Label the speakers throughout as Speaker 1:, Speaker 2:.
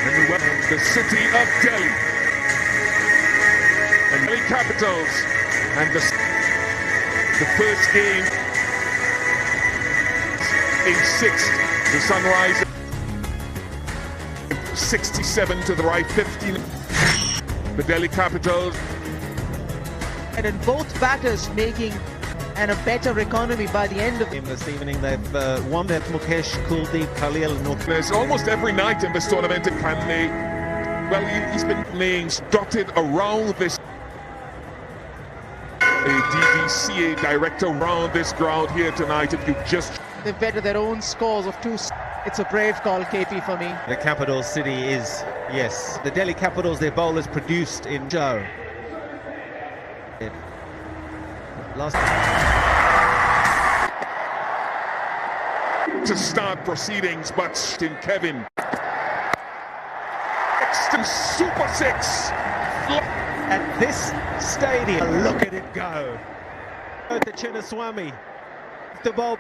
Speaker 1: And we welcome the city of Delhi. And Delhi Capitals. And the first game in sixth. The Sunrise 67 to the right, 15. The Delhi Capitals.
Speaker 2: And in both batters making and a better economy by the end of
Speaker 3: this evening. They've won that Mukesh, Kuldeep, Khalil,
Speaker 1: There's almost every night in this tournament in Kandy. Well, he's been names dotted around this. A DVCA director around this ground here tonight. If you just
Speaker 2: they've bettered their own scores of 2. It's a brave call, KP, for me.
Speaker 3: The capital city is, yes, the Delhi Capitals, their bowlers produced in Joe. Last
Speaker 1: to start proceedings, but in Kevin. Exton Super 6.
Speaker 3: At this stadium, look at it go. The Chinnaswamy, the ball.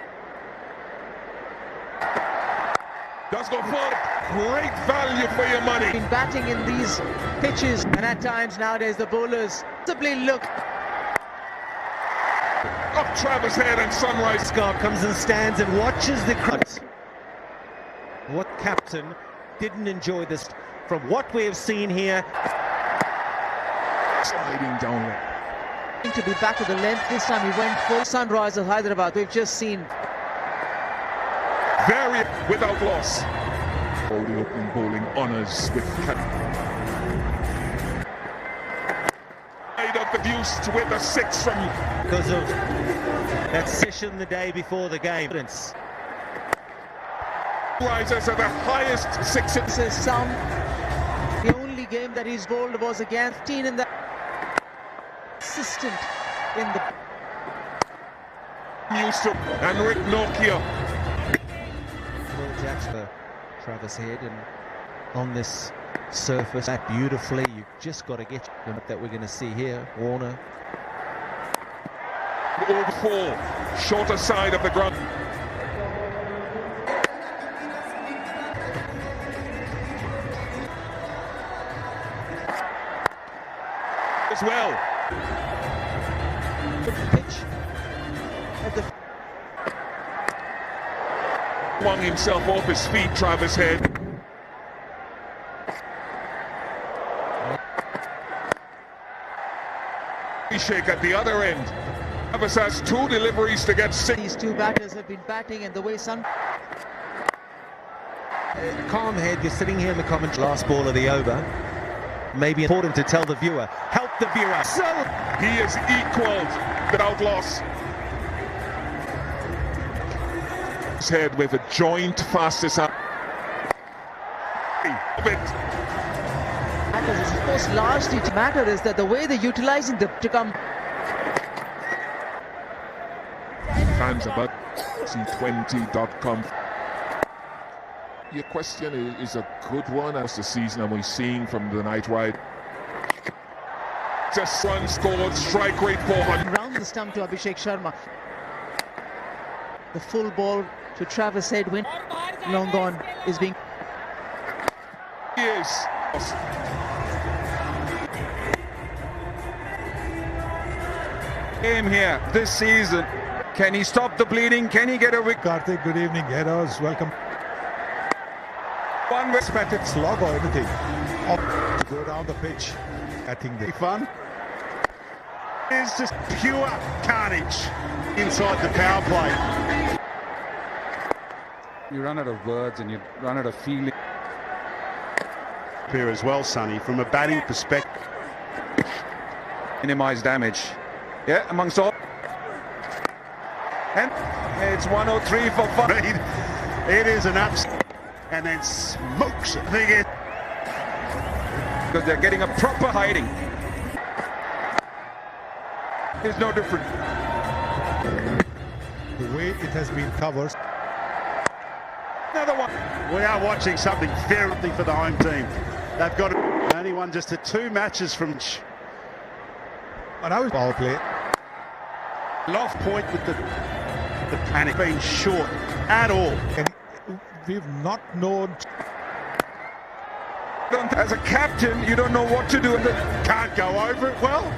Speaker 1: Does go for great value for your money.
Speaker 2: Been batting in these pitches, and at times nowadays the bowlers simply look.
Speaker 1: Up Travis Head and Sunrise.
Speaker 3: Scott comes and stands and watches the crowd. What captain didn't enjoy this from what we have seen here?
Speaker 1: Sliding down there.
Speaker 2: To be back at the length, this time he went full. Sunrisers Hyderabad, we've just seen.
Speaker 1: Very without loss. All the opening bowling honours with of the views with a 6 from
Speaker 3: because of that session the day before the game.
Speaker 1: Risers are the highest 6 in
Speaker 2: the only game that he's bowled was against 15 in the assistant in the
Speaker 1: used to and Rick Nokia.
Speaker 3: Jackson, Travis Head, and on this surface that beautifully, you just got to get that we're going to see here. Warner
Speaker 1: over 4, shorter side of the ground. As well.
Speaker 2: The pitch at the
Speaker 1: swung himself off his feet, Travis Head. Shake at the other end. Travis has 2 deliveries to get 6.
Speaker 2: These 2 batters have been batting, and the way
Speaker 3: calm head, you're sitting here in the commentary. Last ball of the over. Maybe important to tell the viewer. Help the viewer.
Speaker 1: So he is equaled without loss. His head with a joint fastest of it.
Speaker 2: Most largely to matter is that the way they're utilizing them to come.
Speaker 1: Fans about C20.com. Your question is a good one as the season and we're seeing from the night ride. Just run scored, strike rate 400.
Speaker 2: Round the stump to Abhishek Sharma. The full ball to Travis Head, win. Long gone is being.
Speaker 1: Yes.
Speaker 4: Game here this season. Can he stop the bleeding? Can he get a wicket?
Speaker 5: Karthik, good evening. Heroes, welcome.
Speaker 4: One respected
Speaker 5: slog or anything. To go down the pitch. I think the fun.
Speaker 6: It's just pure carnage inside the power play.
Speaker 4: You run out of words and you run out of feeling.
Speaker 6: Here as well, Sonny, from a batting perspective.
Speaker 4: Minimize damage. Yeah, amongst all. And it's 103 for 5.
Speaker 6: It is an upset. And then smokes it.
Speaker 4: Because they're getting a proper hiding. It's no different.
Speaker 5: The way it has been covered.
Speaker 6: Another one. We are watching something very for the home team. They've got only won just 2 matches from.
Speaker 5: And I was power play.
Speaker 6: Loft point with the panic being short at all.
Speaker 5: And we've not known.
Speaker 4: As a captain, you don't know what to do.
Speaker 6: Can't go over it well.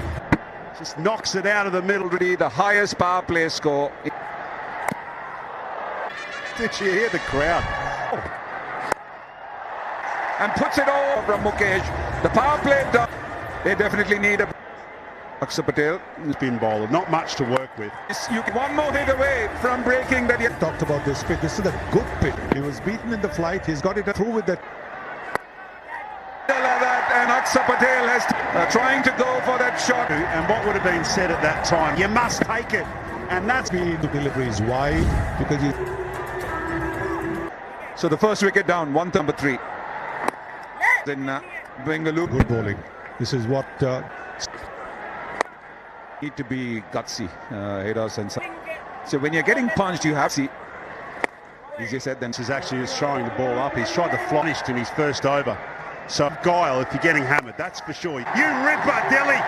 Speaker 6: Just knocks it out of the middle.
Speaker 4: The highest power play score.
Speaker 6: Did you hear the crowd?
Speaker 4: And puts it all from Mukesh. The power play done. They definitely need a Akshar Patel.
Speaker 6: Spin bowler, not much to work with.
Speaker 4: One more hit away from breaking that.
Speaker 5: Talked about this pitch. This is a good pitch. He was beaten in the flight. He's got it through with that.
Speaker 4: And Akshar Patel has trying to go for that shot.
Speaker 6: And what would have been said at that time? You must take it. And that's
Speaker 5: The delivery is wide because you.
Speaker 4: So the first wicket down, number 3. Then Bengaluru.
Speaker 5: Good bowling. This is what.
Speaker 4: Need to be gutsy, Hedas and so when you're getting punched, you have to see. Easier said than.
Speaker 6: This is actually just throwing the ball up. He's tried to finish in his first over. So guile if you're getting hammered, that's for sure. You ripper, Delhi!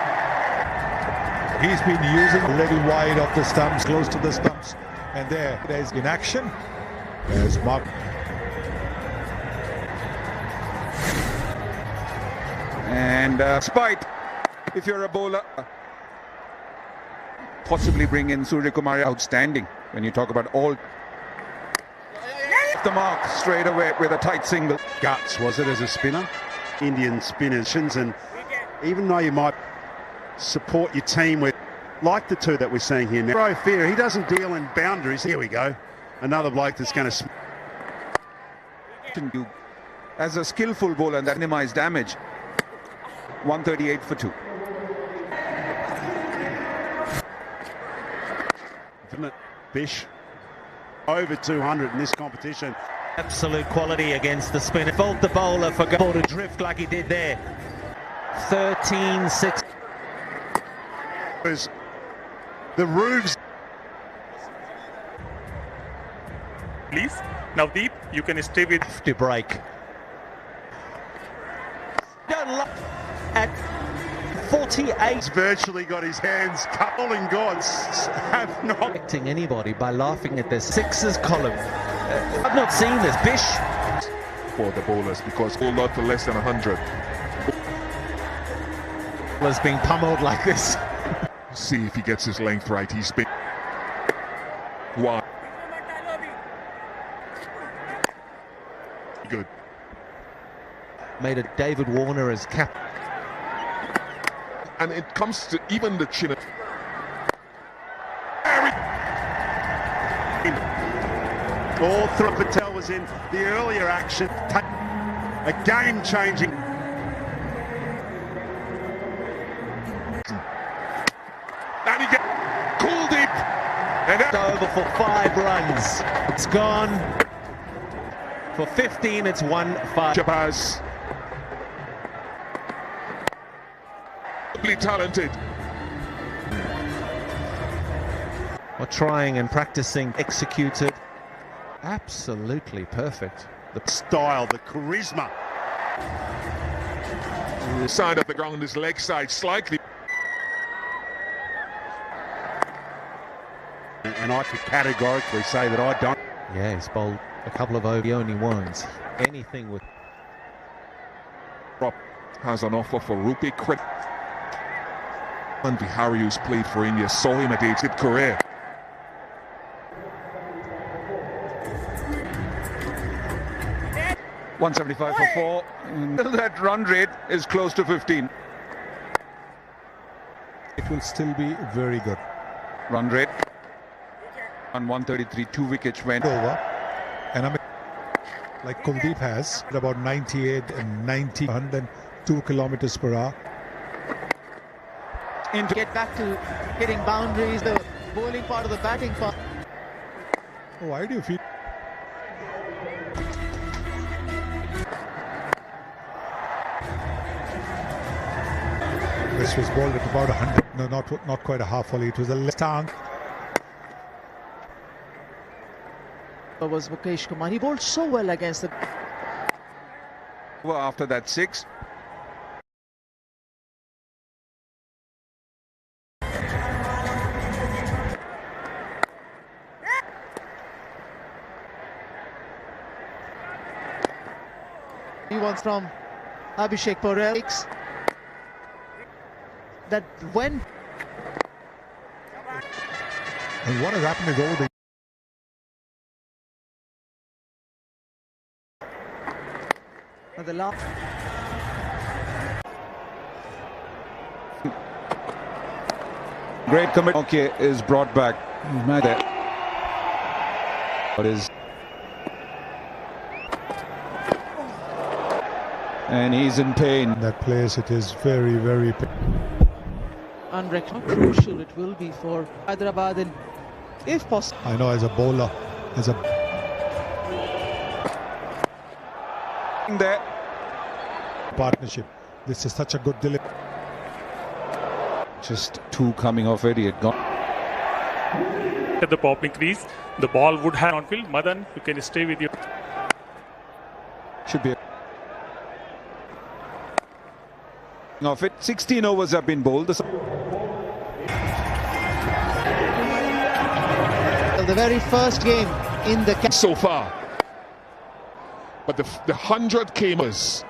Speaker 5: He's been using a little wide of the stumps, close to the stumps. And there's in action. There's Mark.
Speaker 4: And spite, if you're a bowler, possibly bring in Surya Kumar. Outstanding when you talk about all. The mark straight away with a tight single.
Speaker 6: Guts, was it, as a spinner? Indian spinners, and even though you might support your team with, like the two that we're seeing here now, Throw Fear, he doesn't deal in boundaries. Here we go. Another bloke that's going to.
Speaker 4: As a skillful bowler, that minimize damage. 138 for 2.
Speaker 6: Isn't it, Bish? Over 200 in this competition.
Speaker 3: Absolute quality against the spin. Fault the bowler for going to drift like he did there. 13-6.
Speaker 6: The roofs.
Speaker 7: Please, Navdeep, you can stay with.
Speaker 3: To break. At 48.
Speaker 6: He's virtually got his hands coupling gods. Have not.
Speaker 3: Affecting anybody by laughing at this Sixers column. I've not seen this. Bish.
Speaker 1: For the bowlers, because all not for less than 100.
Speaker 3: Was being pummeled like this.
Speaker 1: See if he gets his length right. He's been wide. Good.
Speaker 3: Made a David Warner as captain.
Speaker 1: And it comes to even the chin.
Speaker 6: All through Patel was in the earlier action. A game-changing.
Speaker 1: And he gets cool deep. And
Speaker 3: It's over for 5 runs. It's gone. For 15, it's 1-5.
Speaker 1: Shabazz. Talented.
Speaker 3: Or trying and practicing, executed. Absolutely perfect.
Speaker 6: The style, the charisma.
Speaker 1: The side of the ground is leg side slightly.
Speaker 6: And I could categorically say that I don't.
Speaker 3: Yeah, he's bowled a couple of over. He only wins. Anything with.
Speaker 1: Rob has an offer for Rupi Crit. And Bihari, who's played for India, saw him at his career.
Speaker 4: $175 for 4. That run rate is close to 15.
Speaker 5: It will still be very good.
Speaker 4: Run rate on 133, 2 wickets went
Speaker 5: Over. And I mean, like Kuldeep has, at about 98 and 90, 102 kilometers per hour.
Speaker 2: To get back to hitting boundaries, the bowling part of the batting part.
Speaker 5: Why do you feel? This was bowled at about 100. No, not quite a half volley. It was a left arm.
Speaker 2: That was Mukesh Kumar. He bowled so well against the.
Speaker 4: after that 6.
Speaker 2: He wants from Abhishek Porel that when
Speaker 5: And what has happened is over
Speaker 2: the last.
Speaker 4: Great commit. Okay, is brought back. He's mad there. What is? And he's in pain.
Speaker 5: that place, it is very, very
Speaker 2: Unrecognized. Crucial it will be for Hyderabad, and if possible.
Speaker 5: I know as a bowler, as a
Speaker 4: There.
Speaker 5: partnership, this is such a good delivery.
Speaker 4: Just two coming off it. He had gone.
Speaker 7: At the popping crease, the ball would have on field. Madan, you can stay with you.
Speaker 4: Should be. Off it. 16 overs have been bowled.
Speaker 2: The very first game in the
Speaker 1: so far. But the 100 came as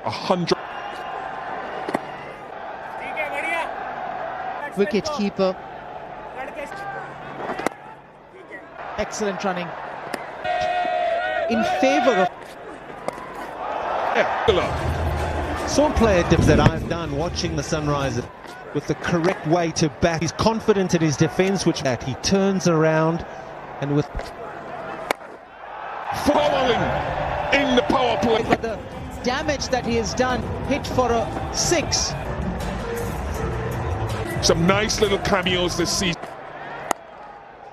Speaker 1: 100.
Speaker 2: wicket keeper. Excellent running in favour of.
Speaker 3: Some player dips that I've done watching the Sunrisers with the correct way to bat. He's confident in his defence, which that he turns around and with
Speaker 1: Following in the power play.
Speaker 2: But the damage that he has done, hit for a 6.
Speaker 1: Some nice little cameos this season.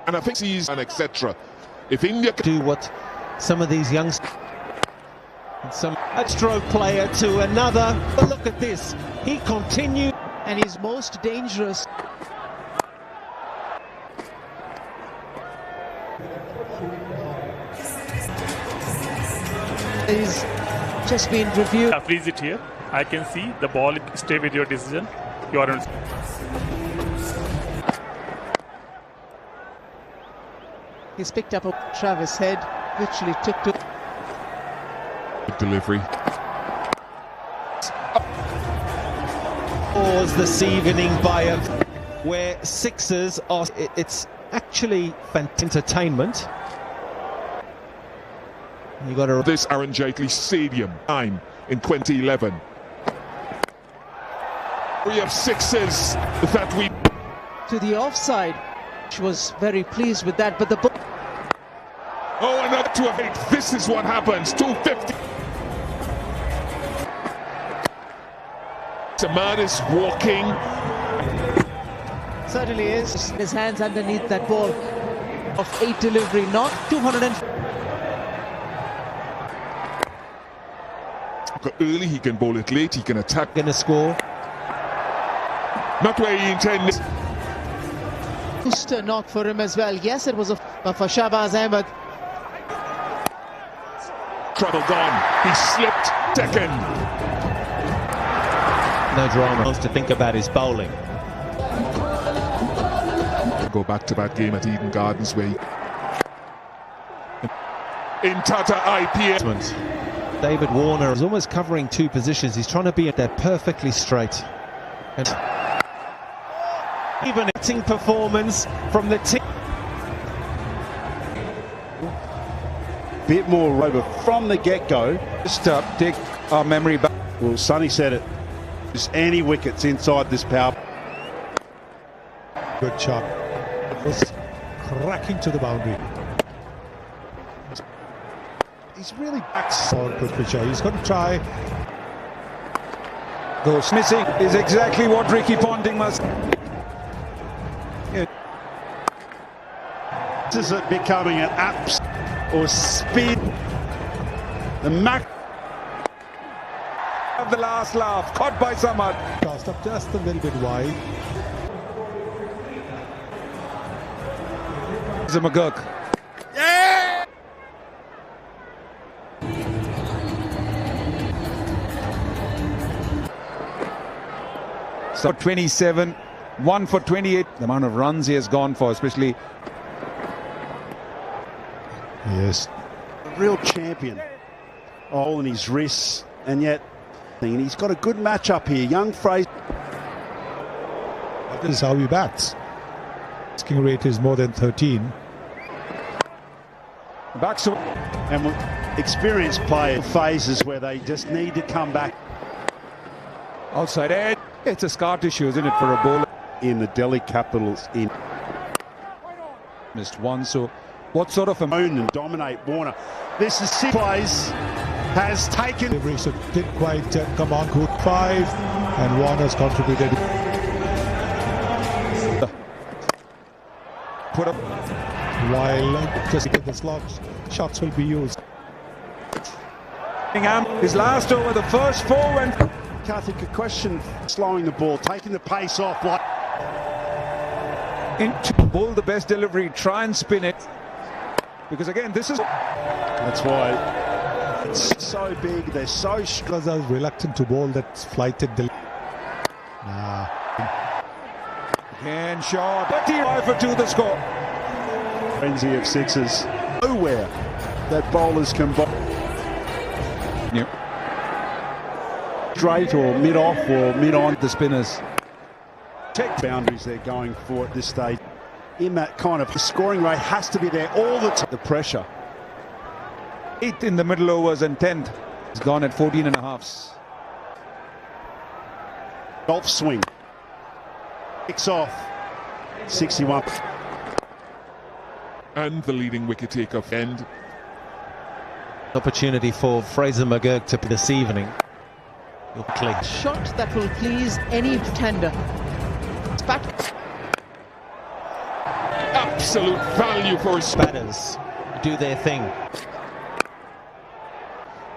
Speaker 1: And I think he's and etc. If India can
Speaker 3: do what some of these youngsters. Some a stroke player to another. But look at this. He continued.
Speaker 2: And he's most dangerous. He's just been reviewed.
Speaker 7: Freeze it here. I can see the ball. Stay with your decision. You are on.
Speaker 2: He's picked up a Travis Head, literally took to
Speaker 1: delivery.
Speaker 3: Pause this evening by a where sixes are. It's actually entertainment. You got to
Speaker 1: This Aaron Jaitley Stadium time in 2011. We have sixes that we
Speaker 2: to the offside. She was very pleased with that, but the
Speaker 1: oh, another 208. This is what happens. 250. Samad is walking.
Speaker 2: certainly is. His hands underneath that ball of 8 delivery, not 200.
Speaker 1: Early, he can bowl it late, he can attack.
Speaker 3: going to score.
Speaker 1: Not where he intended.
Speaker 2: Booster knock for him as well. Yes, it was for Shahbaz Ahmed.
Speaker 1: Trouble gone. He slipped second.
Speaker 3: No drama. Wants to think about his bowling.
Speaker 1: Go back to that game at Eden Gardens where in Tata IPL.
Speaker 3: David Warner is almost covering two positions. He's trying to be at that perfectly straight. And even hitting performance from the team.
Speaker 6: Bit more rubber from the get-go.
Speaker 4: Just take our memory back.
Speaker 6: Well, Sonny said it. Just any wickets inside this power.
Speaker 5: good shot. Just cracking to the boundary. He's really back for Prithvi. He's going to try.
Speaker 4: Goes missing is exactly what Ricky Ponting must.
Speaker 6: This is becoming an apps or speed. The Mac
Speaker 4: Of the last laugh, caught by Samad.
Speaker 5: Tossed up just a little bit wide.
Speaker 4: It's a McGurk. So 27, 1 for 28. The amount of runs he has gone for, especially.
Speaker 5: Yes.
Speaker 6: real champion. All in his wrists, and yet And he's got a good match up here. Young Fraser.
Speaker 5: This is how he bats. Asking rate is more than 13.
Speaker 4: Back to
Speaker 6: And with experienced players phases where they just need to come back
Speaker 4: outside edge. It's a scar tissue, isn't it, for a bowler?
Speaker 6: in the Delhi Capitals in
Speaker 4: Missed one, so what sort of a
Speaker 6: own and dominate Warner. This is six plays has taken.
Speaker 5: Delivery, so didn't quite come on. Good 5, and Warner's contributed.
Speaker 4: put up?
Speaker 5: While just get the slots, shots will be used.
Speaker 4: His last over, the first 4 went.
Speaker 6: Karthik, a question slowing the ball, taking the pace off like.
Speaker 4: Into bowl the best delivery, try and spin it. Because again, this is.
Speaker 6: That's why it's so big, they're so strong.
Speaker 5: Because I was reluctant to bowl that flighted the.
Speaker 4: Again, shot. 35 for 2 the score.
Speaker 6: Frenzy of sixes. Nowhere that bowlers can bowl.
Speaker 4: Yep.
Speaker 6: Straight or mid-off or mid-on.
Speaker 4: The spinners.
Speaker 6: Tech boundaries they're going for at this stage. In that kind of scoring rate has to be there all the time. The pressure.
Speaker 4: 8th in the middle overs and 10th. It's gone at 14 and a halves.
Speaker 6: Golf swing. Kicks off. 61.
Speaker 1: And the leading wicket taker end.
Speaker 3: Opportunity for Fraser McGurk to this evening.
Speaker 2: Shot that will please any pretender. Spat.
Speaker 1: Absolute value for his
Speaker 3: Batters do their thing.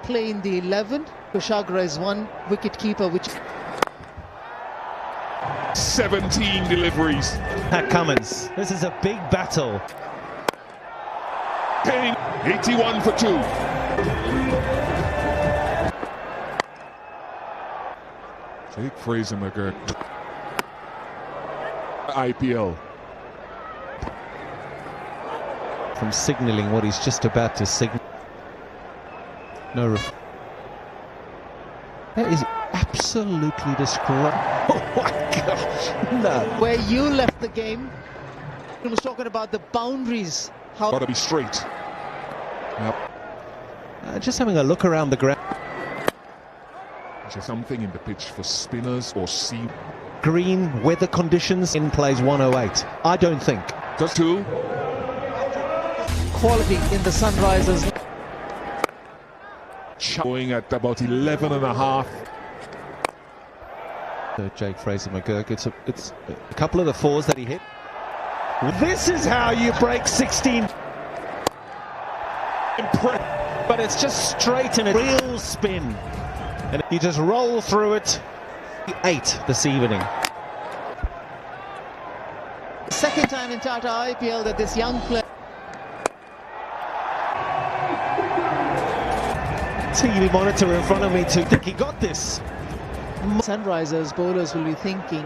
Speaker 2: Play in the 11. Kushagra is one wicket keeper, which
Speaker 1: 17 deliveries.
Speaker 3: Pat Cummins, this is a big battle.
Speaker 1: Paying 81 for 2. Take Fraser McGurk. IPL.
Speaker 3: From signalling what he's just about to signal. No. That is absolutely disgraceful. Oh my gosh. No.
Speaker 2: where you left the game. He was talking about the boundaries. How
Speaker 1: Got to be straight. Yep.
Speaker 3: Just having a look around the ground.
Speaker 1: Is there something in the pitch for spinners or seam?
Speaker 3: Green weather conditions in plays 108. I don't think.
Speaker 1: Does 2.
Speaker 2: quality in the Sunrisers.
Speaker 1: Going at about 11 and a half.
Speaker 3: Jake Fraser McGurk. It's a couple of the 4s that he hit. This is how you break 16. But it's just straight and a real spin. And you just roll through it. 8 this evening.
Speaker 2: Second time in Tata IPL that this young player.
Speaker 3: TV monitor in front of me to think he got this.
Speaker 2: Sunrisers bowlers will be thinking.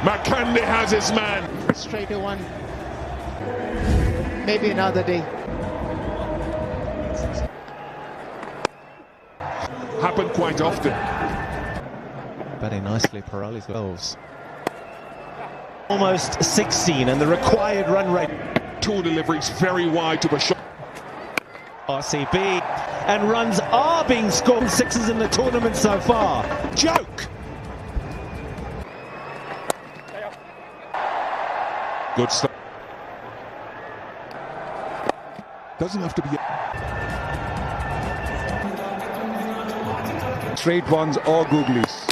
Speaker 1: McCandy has his man.
Speaker 2: Straight a one. Maybe another day.
Speaker 1: Happen quite often.
Speaker 3: Batting nicely, Pirelli's goals. Almost 16 and the required run rate.
Speaker 1: 2 deliveries very wide to Bashar.
Speaker 3: RCB, and runs are being scored. 6s in the tournament so far. Joke!
Speaker 1: Good stuff. Doesn't have to be.
Speaker 4: Straight ones or googlies.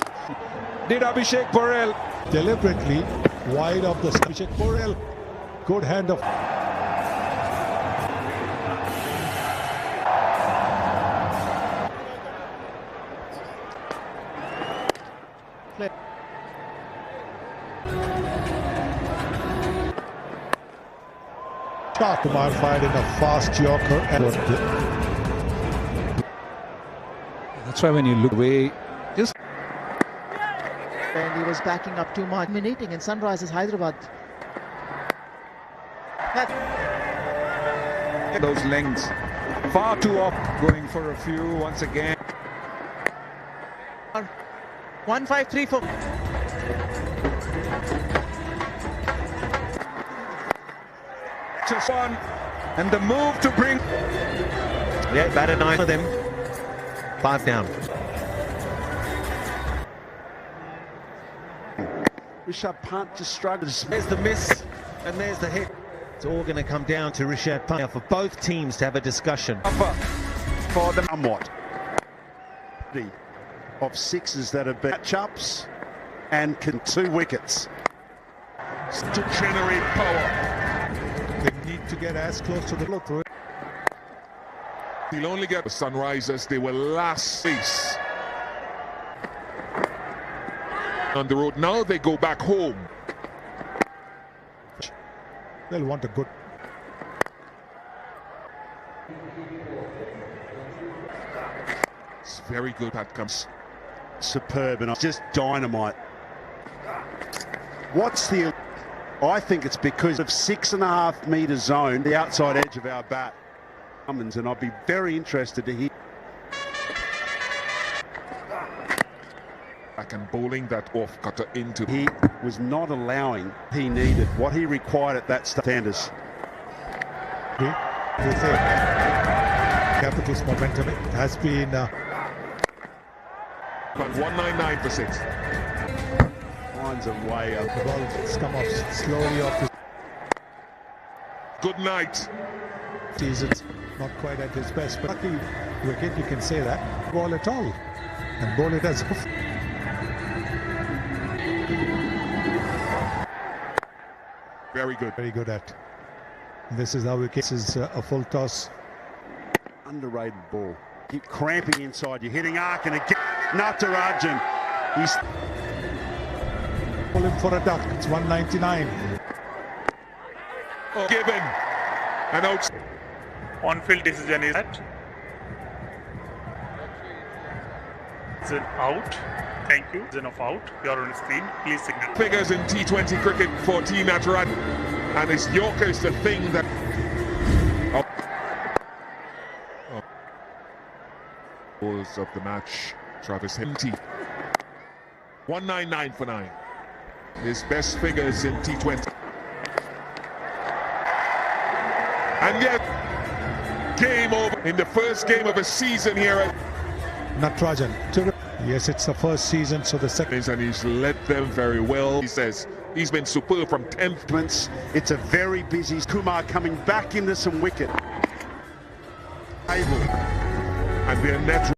Speaker 4: Did Abhishek Porel
Speaker 5: Deliberately wide of the Abhishek Porel. Good hand of. Kumar fired in a fast Yorker and
Speaker 4: That's why when you look away, just
Speaker 2: And he was backing up too much. Dominating in Sunrisers Hyderabad.
Speaker 4: those lengths. Far too off, going for a few once again.
Speaker 2: 1-5-3-4.
Speaker 4: Just one, and the move to bring.
Speaker 3: Yeah, batted 9 for them. 5 down.
Speaker 6: Rishabh Pant just struggles.
Speaker 3: There's the miss, and there's the hit. It's all going to come down to Rishabh Pant for both teams to have a discussion.
Speaker 6: For them, somewhat. Of sixes that have been match-ups and 2 wickets.
Speaker 1: To generate power.
Speaker 5: They need to get as close to the blow through it.
Speaker 1: He'll only get the Sunrisers. They were last place on the road. Now they go back home.
Speaker 5: They'll want a good.
Speaker 1: It's very good. That comes
Speaker 6: Superb and just dynamite. What's the... I think it's because of 6.5 metre zone, the outside edge of our bat. And I'd be very interested to hear.
Speaker 1: Back and bowling that off cutter into.
Speaker 6: He was not allowing he needed what he required at that standards.
Speaker 5: Capital's momentum has been.
Speaker 1: But 199 for 6.
Speaker 6: Finds a way up.
Speaker 5: The ball has come off slowly off the
Speaker 1: Good night.
Speaker 5: seasons. Not quite at his best, but lucky wicket, you can say that. Ball at all. And bowl it as off.
Speaker 1: Very good.
Speaker 5: Very good at. This is how wicket is a full toss.
Speaker 6: Underrated ball. Keep cramping inside. You're hitting arc and again. Natarajan. He's
Speaker 5: Pull him for a duck. It's 199.
Speaker 1: Oh, given. And out.
Speaker 7: On-field decision is that. It's an out. Thank you. It's enough out. You're on screen. Please signal.
Speaker 1: Figures in T20 cricket for T Natarajan. And his Yorker is the thing that. Balls of the match. Travis Hinty. 199 for 9. His best figures in T20. And yet, game over in the first game of a season here at
Speaker 5: Natarajan. Yes, it's the first season, so the second.
Speaker 1: and he's led them very well. He says he's been superb from 10th.
Speaker 6: It's a very busy Kumar coming back into some wicket.
Speaker 1: And their net